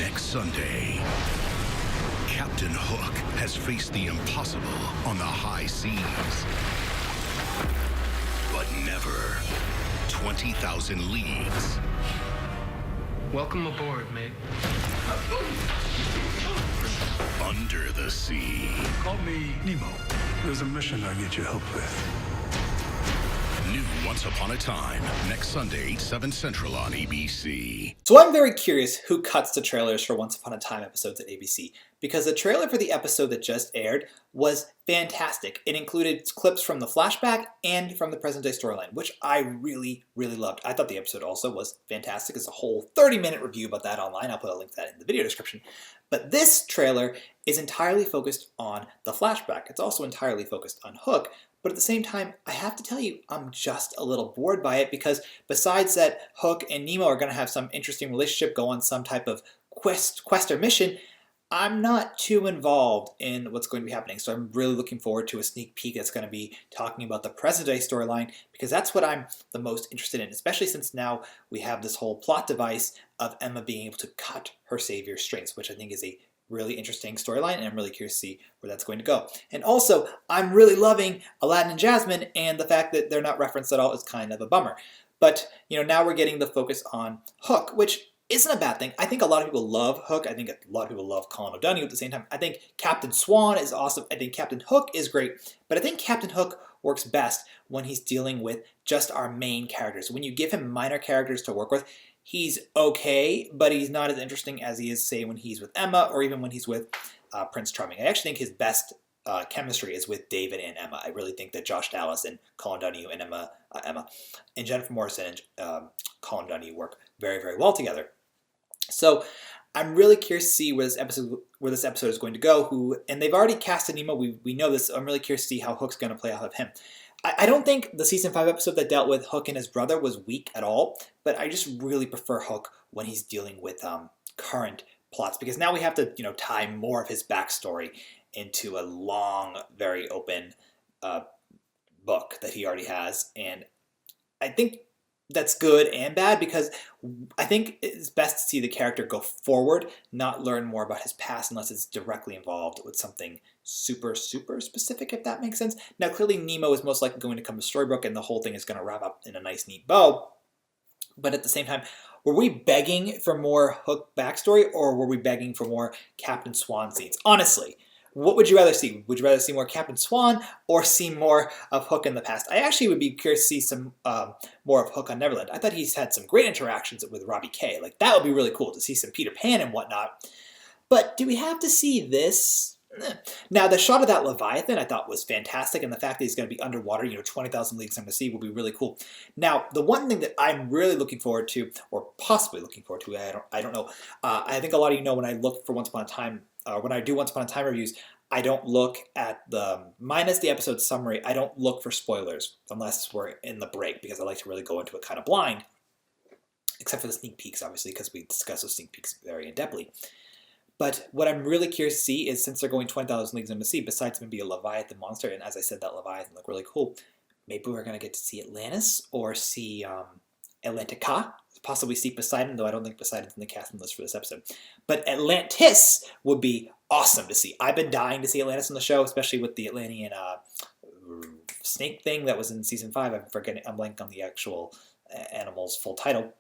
Next Sunday, Captain Hook has faced the impossible on the high seas. But never 20,000 leagues. Welcome aboard, mate. Under the sea. Call me Nemo. There's a mission I need your help with. New Once Upon a Time, next Sunday, 7 Central on ABC. So I'm very curious who cuts the trailers for Once Upon a Time episodes at ABC, because the trailer for the episode that just aired was fantastic. It included clips from the flashback and from the present day storyline, which I really, really loved. I thought the episode also was fantastic. There's a whole 30-minute review about that online. I'll put a link to that in the video description. But this trailer is entirely focused on the flashback. It's also entirely focused on Hook. But at the same time, I have to tell you, I'm just a little bored by it, because besides that Hook and Nemo are going to have some interesting relationship, go on some type of quest or mission, I'm not too involved in what's going to be happening. So I'm really looking forward to a sneak peek that's going to be talking about the present day storyline, because that's what I'm the most interested in, especially since now we have this whole plot device of Emma being able to cut her savior's strings, which I think is a really interesting storyline, and I'm really curious to see where that's going to go. And also, I'm really loving Aladdin and Jasmine, and the fact that they're not referenced at all is kind of a bummer. But, you know, now we're getting the focus on Hook, which isn't a bad thing. I think a lot of people love Hook. I think a lot of people love Colin O'Donoghue at the same time. I think Captain Swan is awesome. I think Captain Hook is great. But I think Captain Hook works best when he's dealing with just our main characters. When you give him minor characters to work with, he's okay, but he's not as interesting as he is, say, when he's with Emma or even when he's with Prince Charming. I actually think his best chemistry is with David and Emma. I really think that Josh Dallas and Colin O'Donoghue and Emma and Jennifer Morrison and Colin O'Donoghue work very, very well together. So I'm really curious to see where this episode is going to go. And they've already casted Nemo. We know this. So I'm really curious to see how Hook's going to play off of him. I don't think the season 5 episode that dealt with Hook and his brother was weak at all, but I just really prefer Hook when he's dealing with current plots, because now we have to, tie more of his backstory into a long, very open book that he already has, and I think that's good and bad, because I think it's best to see the character go forward, not learn more about his past unless it's directly involved with something super, super specific, if that makes sense. Now, clearly Nemo is most likely going to come to Storybrooke, and the whole thing is going to wrap up in a nice, neat bow. But at the same time, were we begging for more Hook backstory, or were we begging for more Captain Swan scenes? Honestly, what would you rather see? Would you rather see more Captain Swan or see more of Hook in the past? I actually would be curious to see some more of Hook on Neverland. I thought he's had some great interactions with Robbie Kay. Like, that would be really cool to see some Peter Pan and whatnot. But do we have to see this? Now, the shot of that Leviathan I thought was fantastic, and the fact that he's going to be underwater, 20,000 leagues under the sea, will be really cool. Now, the one thing that I'm really looking forward to, or possibly looking forward to, I don't know. I think a lot of you know when I look for Once Upon a Time, when I do Once Upon a Time reviews, I don't look at minus the episode summary, I don't look for spoilers unless we're in the break, because I like to really go into it kind of blind, except for the sneak peeks, obviously, because we discuss those sneak peeks very in-depthly. But what I'm really curious to see is, since they're going 20,000 leagues under the sea, besides maybe a Leviathan monster, and as I said, that Leviathan looked really cool, maybe we're going to get to see Atlantis, or see Atlantica, possibly see Poseidon, though I don't think Poseidon's in the casting list for this episode. But Atlantis would be awesome to see. I've been dying to see Atlantis on the show, especially with the Atlantean snake thing that was in season 5. I'm blanking on the actual animal's full title.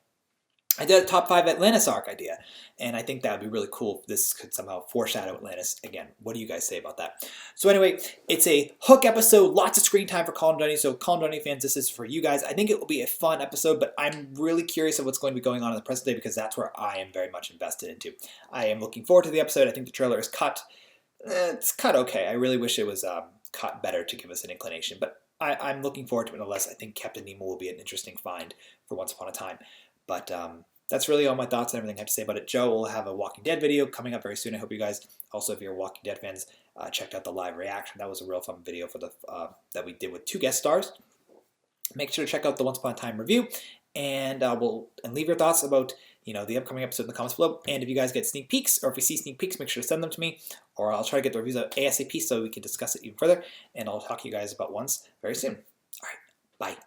I did a top 5 Atlantis arc idea, and I think that would be really cool if this could somehow foreshadow Atlantis again. What do you guys say about that? So anyway, it's a Hook episode, lots of screen time for Colin O'Donoghue, so Colin O'Donoghue fans, this is for you guys. I think it will be a fun episode, but I'm really curious of what's going to be going on in the present day, because that's where I am very much invested into. I am looking forward to the episode. I think the trailer is cut. It's cut okay. I really wish it was cut better to give us an inclination, but I'm looking forward to it nonetheless. I think Captain Nemo will be an interesting find for Once Upon a Time. But that's really all my thoughts and everything I have to say about it. Joe will have a Walking Dead video coming up very soon. I hope you guys, also if you're Walking Dead fans, checked out the live reaction. That was a real fun video for that we did with 2 guest stars. Make sure to check out the Once Upon a Time review, and leave your thoughts about the upcoming episode in the comments below. And if you guys get sneak peeks, or if you see sneak peeks, make sure to send them to me, or I'll try to get the reviews out ASAP so we can discuss it even further. And I'll talk to you guys about once very soon. All right, bye.